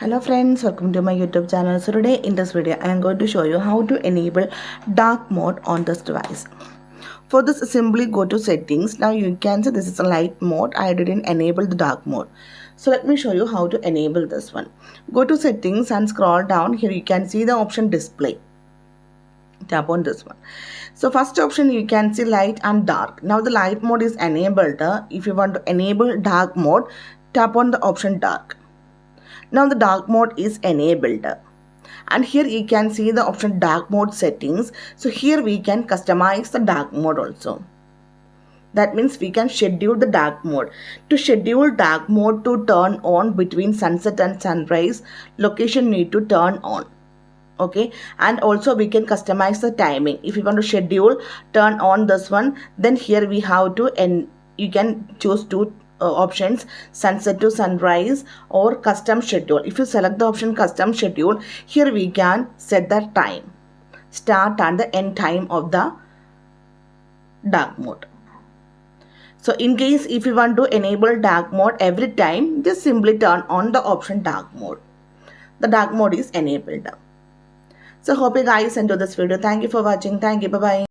Hello friends, welcome to my YouTube channel. So today in this video I am going to show you how to enable dark mode on this device. For this, simply go to settings. Now you can see this is a light mode. I didn't enable the dark mode. So let me show you how to enable this one. Go to settings and scroll down. Here you can see the option display. Tap on this one. So first option you can see light and dark. Now the light mode is enabled. If you want to enable dark mode, tap on the option dark. Now the dark mode is enabled, and here you can see the option dark mode settings. So here we can customize the dark mode also. That means we can schedule the dark mode. To schedule dark mode to turn on between sunset and sunrise, location need to turn on. Okay, and also we can customize the timing. If you want to schedule turn on this one, then here we have to, and you can choose two options, sunset to sunrise or custom schedule. If you select the option custom schedule, here we can set the time, start and the end time of the dark mode. So in case if you want to enable dark mode every time, just simply turn on the option dark mode. The dark mode is enabled. So hope you guys enjoyed this video. Thank you for watching. Thank you. Bye bye.